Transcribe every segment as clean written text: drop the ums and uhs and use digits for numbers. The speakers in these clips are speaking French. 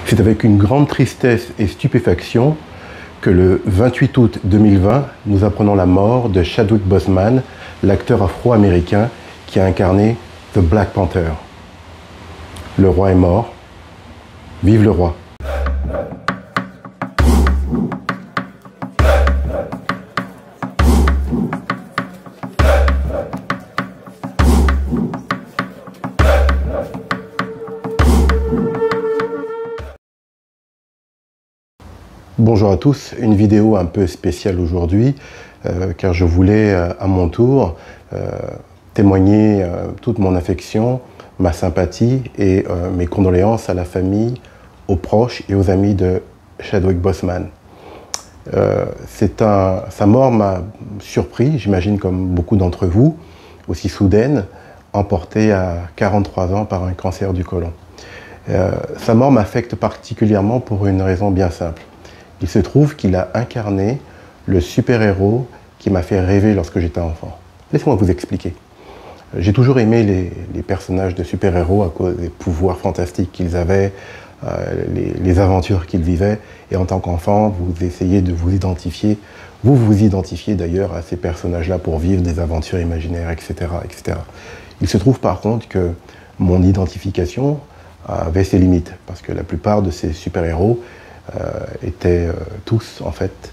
C'est avec une grande tristesse et stupéfaction que le 28 août 2020, nous apprenons la mort de Chadwick Boseman, l'acteur afro-américain qui a incarné The Black Panther. Le roi est mort. Vive le roi! Bonjour à tous, une vidéo un peu spéciale aujourd'hui car je voulais à mon tour témoigner toute mon affection, ma sympathie et mes condoléances à la famille, aux proches et aux amis de Chadwick Boseman. Sa mort m'a surpris, j'imagine comme beaucoup d'entre vous, aussi soudaine, emporté à 43 ans par un cancer du côlon. Sa mort m'affecte particulièrement pour une raison bien simple. Il se trouve qu'il a incarné le super-héros qui m'a fait rêver lorsque j'étais enfant. Laissez-moi vous expliquer. J'ai toujours aimé les personnages de super-héros à cause des pouvoirs fantastiques qu'ils avaient, les aventures qu'ils vivaient. Et en tant qu'enfant, vous essayez de vous identifier. Vous vous identifiez d'ailleurs à ces personnages-là pour vivre des aventures imaginaires, etc., etc. Il se trouve par contre que mon identification avait ses limites, parce que la plupart de ces super-héros étaient tous en fait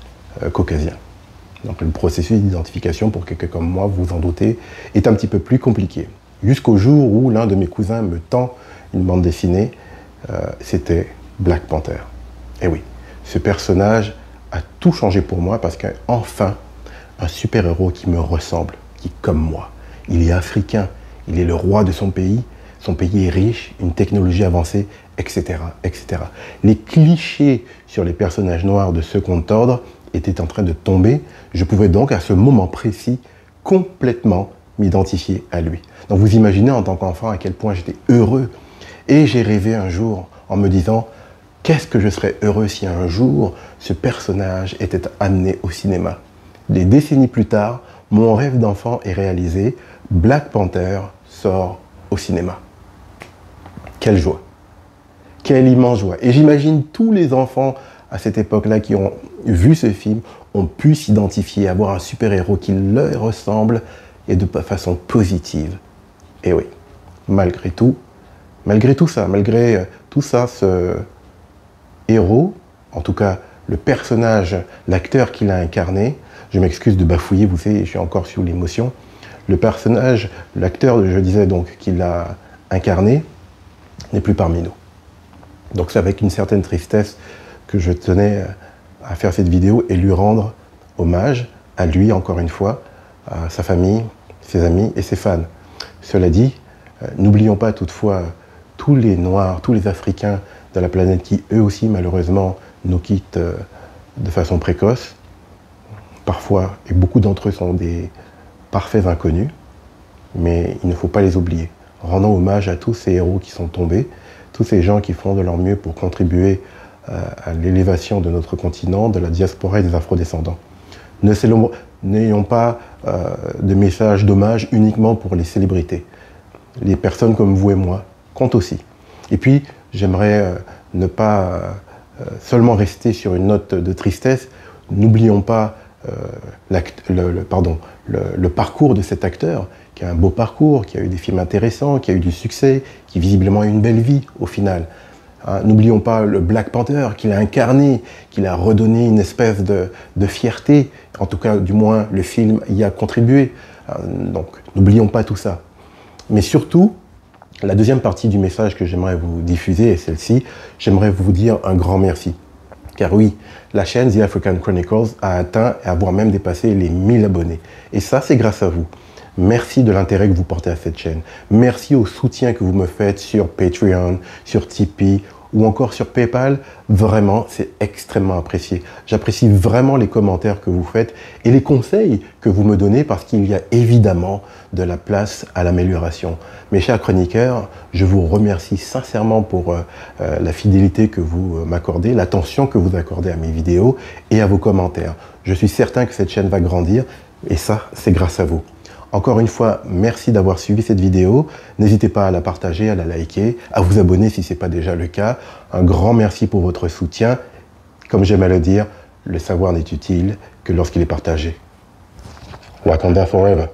caucasiens. Donc le processus d'identification pour quelqu'un comme moi, vous vous en doutez, est un petit peu plus compliqué. Jusqu'au jour où l'un de mes cousins me tend une bande dessinée, c'était Black Panther. Et oui, ce personnage a tout changé pour moi parce qu'enfin, un super-héros qui me ressemble, qui est comme moi. Il est africain, il est le roi de son pays est riche, une technologie avancée, etc., etc. Les clichés sur les personnages noirs de Second Ordre étaient en train de tomber. Je pouvais donc, à ce moment précis, complètement m'identifier à lui. Donc vous imaginez en tant qu'enfant à quel point j'étais heureux. Et j'ai rêvé un jour en me disant, qu'est-ce que je serais heureux si un jour ce personnage était amené au cinéma. Des décennies plus tard, mon rêve d'enfant est réalisé. Black Panther sort au cinéma. Quelle joie! Quelle immense joie! Et j'imagine tous les enfants à cette époque-là qui ont vu ce film ont pu s'identifier, avoir un super-héros qui leur ressemble et de façon positive. Et oui, malgré tout ça, ce héros, en tout cas le personnage, l'acteur qu'il a incarné, je m'excuse de bafouiller, vous savez, je suis encore sous l'émotion, le personnage, l'acteur, je disais donc, qu'il a incarné, n'est plus parmi nous. Donc c'est avec une certaine tristesse que je tenais à faire cette vidéo et lui rendre hommage à lui, encore une fois, à sa famille, ses amis et ses fans. Cela dit, n'oublions pas toutefois tous les Noirs, tous les Africains de la planète qui, eux aussi, malheureusement, nous quittent de façon précoce. Parfois, et beaucoup d'entre eux sont des parfaits inconnus, mais il ne faut pas les oublier. Rendons hommage à tous ces héros qui sont tombés, tous ces gens qui font de leur mieux pour contribuer à l'élévation de notre continent, de la diaspora et des afrodescendants. N'ayons pas de message d'hommage uniquement pour les célébrités. Les personnes comme vous et moi comptent aussi. Et puis, j'aimerais ne pas seulement rester sur une note de tristesse. N'oublions pas le parcours de cet acteur, qui a un beau parcours, qui a eu des films intéressants, qui a eu du succès, qui visiblement a une belle vie au final. Hein, n'oublions pas le Black Panther qu'il a incarné, qu'il a redonné une espèce de fierté. En tout cas, du moins, le film y a contribué. Donc, n'oublions pas tout ça. Mais surtout, la deuxième partie du message que j'aimerais vous diffuser est celle-ci. J'aimerais vous dire un grand merci. Car oui, la chaîne The African Chronicles a atteint et voire même dépassé les 1000 abonnés. Et ça, c'est grâce à vous. Merci de l'intérêt que vous portez à cette chaîne. Merci au soutien que vous me faites sur Patreon, sur Tipeee ou encore sur PayPal. Vraiment, c'est extrêmement apprécié. J'apprécie vraiment les commentaires que vous faites et les conseils que vous me donnez parce qu'il y a évidemment de la place à l'amélioration. Mes chers chroniqueurs, je vous remercie sincèrement pour la fidélité que vous m'accordez, l'attention que vous accordez à mes vidéos et à vos commentaires. Je suis certain que cette chaîne va grandir et ça, c'est grâce à vous. Encore une fois, merci d'avoir suivi cette vidéo. N'hésitez pas à la partager, à la liker, à vous abonner si ce n'est pas déjà le cas. Un grand merci pour votre soutien. Comme j'aime à le dire, le savoir n'est utile que lorsqu'il est partagé. Wakanda Forever.